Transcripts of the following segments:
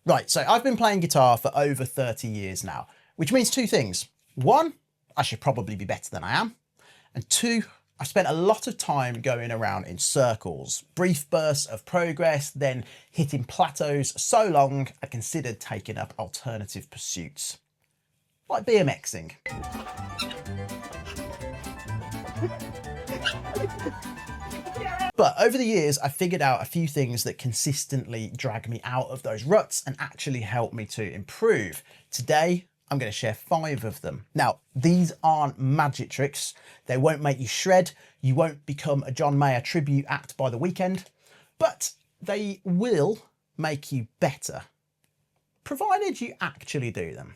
Right, so I've been playing guitar for over 30 years now, which means two things. One, I should probably be better than I am. And two, I've spent a lot of time going around in circles, brief bursts of progress, then hitting plateaus so long I considered taking up alternative pursuits, like BMXing. But over the years, I figured out a few things that consistently drag me out of those ruts and actually help me to improve. Today, I'm going to share 5 of them. Now, these aren't magic tricks. They won't make you shred. You won't become a John Mayer tribute act by the weekend, but they will make you better, provided you actually do them.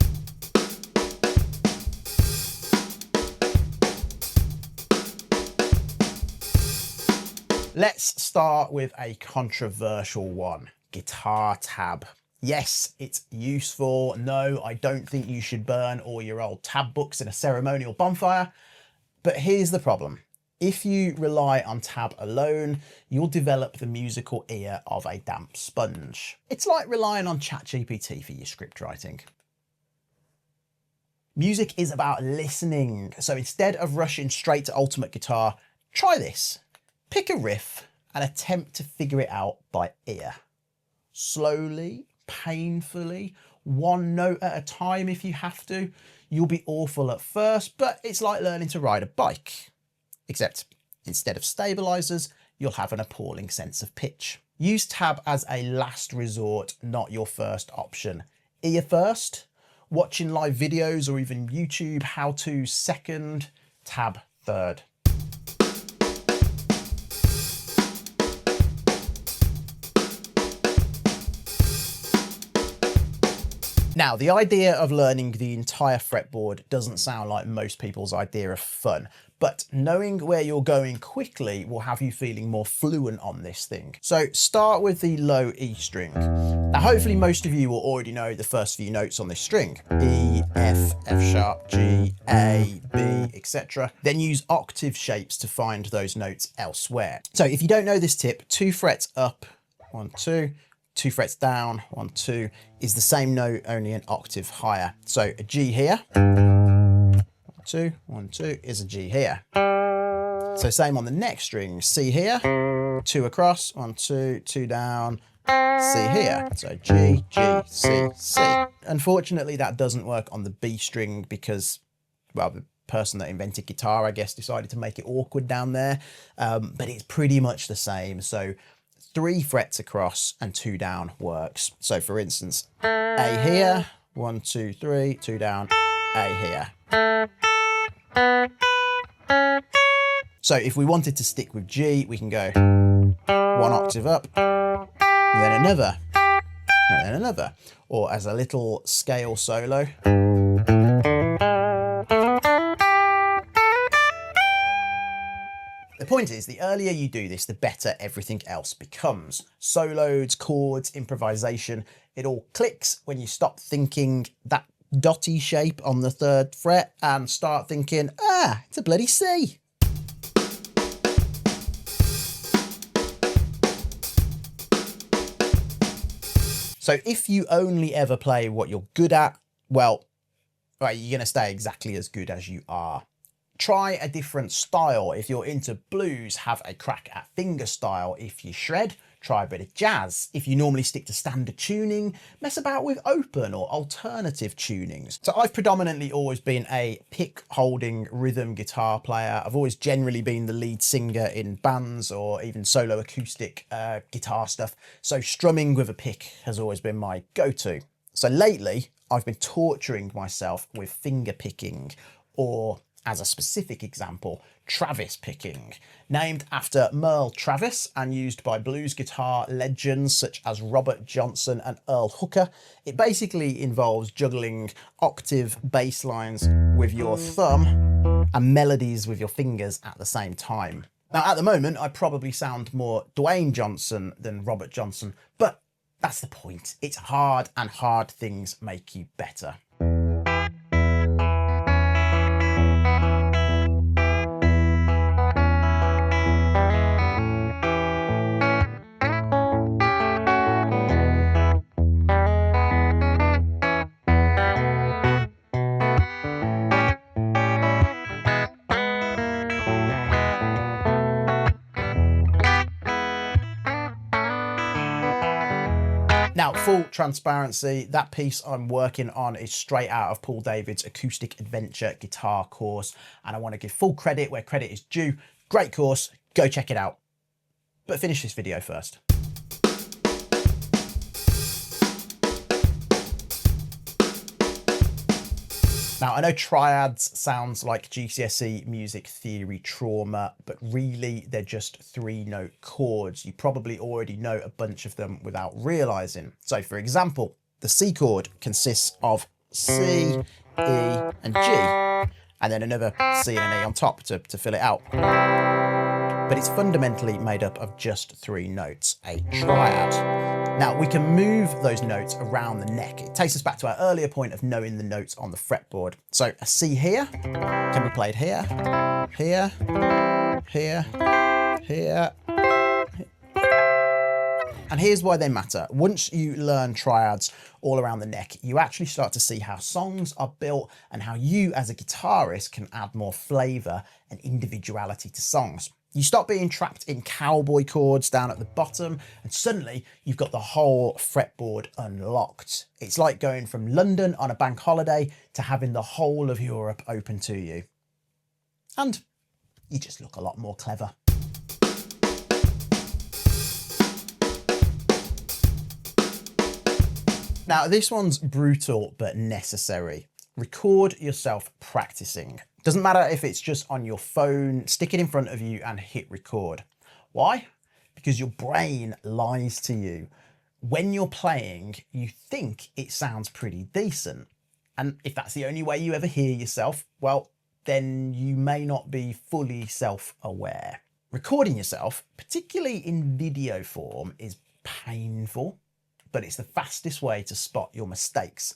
Let's start with a controversial one, guitar tab. Yes, it's useful. No, I don't think you should burn all your old tab books in a ceremonial bonfire. But here's the problem. If you rely on tab alone, you'll develop the musical ear of a damp sponge. It's like relying on ChatGPT for your script writing. Music is about listening. So instead of rushing straight to ultimate guitar, try this. Pick a riff and attempt to figure it out by ear. Slowly, painfully, one note at a time if you have to. You'll be awful at first, but it's like learning to ride a bike. Except instead of stabilizers, you'll have an appalling sense of pitch. Use tab as a last resort, not your first option. Ear first, watching live videos or even YouTube how-tos second, tab third. Now, the idea of learning the entire fretboard doesn't sound like most people's idea of fun, but knowing where you're going quickly will have you feeling more fluent on this thing. So start with the low E string. Now, hopefully most of you will already know the first few notes on this string. E, F, F sharp, G, A, B, etc. Then use octave shapes to find those notes elsewhere. So if you don't know this tip, 2 frets up, 1, 2, 2 frets down, 1, 2, is the same note, only an octave higher. So a G here, 1, 2, 1, 2 is a G here. So same on the next string, C here, 2 across, 1, 2, 2 down, C here. So G, G, C, C. Unfortunately, that doesn't work on the B string because, well, the person that invented guitar, I guess, decided to make it awkward down there. But it's pretty much the same. So 3 frets across and 2 down works. So for instance, A here, 1, 2, 3, 2 down, A here. So if we wanted to stick with G, we can go 1 octave up, then another, and then another. Or as a little scale solo. The point is, the earlier you do this, the better everything else becomes. Solos, chords, improvisation, it all clicks when you stop thinking that dotty shape on the 3rd fret and start thinking, ah, it's a bloody C. So if you only ever play what you're good at, well, right, you're going to stay exactly as good as you are. Try a different style. If you're into blues, have a crack at fingerstyle. If you shred, try a bit of jazz. If you normally stick to standard tuning, mess about with open or alternative tunings. So I've predominantly always been a pick holding rhythm guitar player. I've always generally been the lead singer in bands or even solo acoustic guitar stuff. So strumming with a pick has always been my go-to. So lately, I've been torturing myself with finger picking, or as a specific example, Travis picking, named after Merle Travis and used by blues guitar legends such as Robert Johnson and Earl Hooker. It basically involves juggling octave bass lines with your thumb and melodies with your fingers at the same time. Now, at the moment, I probably sound more Dwayne Johnson than Robert Johnson, but that's the point. It's hard, and hard things make you better. Now, full transparency, that piece I'm working on is straight out of Paul David's Acoustic Adventure guitar course, and I want to give full credit where credit is due. Great course, go check it out. But finish this video first. Now, I know triads sounds like GCSE music theory trauma, but really they're just 3-note chords. You probably already know a bunch of them without realizing. So for example, the C chord consists of C, E, and G, and then another C and an E on top to fill it out. But it's fundamentally made up of just 3 notes, a triad. Now, we can move those notes around the neck. It takes us back to our earlier point of knowing the notes on the fretboard. So a C here can be played here, here, here, here. And here's why they matter. Once you learn triads all around the neck, you actually start to see how songs are built and how you as a guitarist can add more flavor and individuality to songs. You stop being trapped in cowboy chords down at the bottom, and suddenly you've got the whole fretboard unlocked. It's like going from London on a bank holiday to having the whole of Europe open to you. And you just look a lot more clever. Now, this one's brutal but necessary. Record yourself practicing. Doesn't matter if it's just on your phone, stick it in front of you and hit record. Why? Because your brain lies to you. When you're playing, you think it sounds pretty decent. And if that's the only way you ever hear yourself, well, then you may not be fully self-aware. Recording yourself, particularly in video form, is painful, but it's the fastest way to spot your mistakes.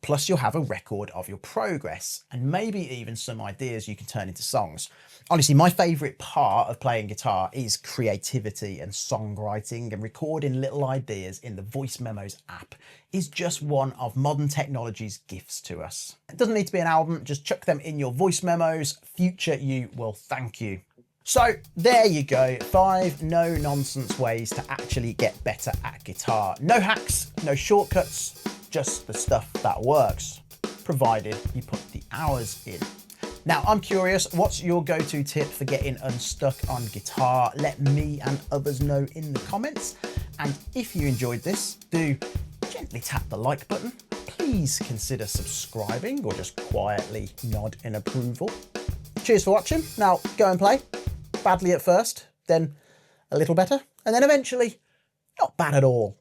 Plus you'll have a record of your progress and maybe even some ideas you can turn into songs. Honestly, my favorite part of playing guitar is creativity and songwriting, and recording little ideas in the Voice Memos app is just one of modern technology's gifts to us. It doesn't need to be an album, just chuck them in your voice memos. Future you will thank you. So there you go, 5 no-nonsense ways to actually get better at guitar. No hacks, no shortcuts, just the stuff that works, provided you put the hours in. Now, I'm curious, what's your go-to tip for getting unstuck on guitar? Let me and others know in the comments. And if you enjoyed this, do gently tap the like button. Please consider subscribing or just quietly nod in approval. Cheers for watching. Now, go and play. Badly at first, then a little better, and then eventually not bad at all.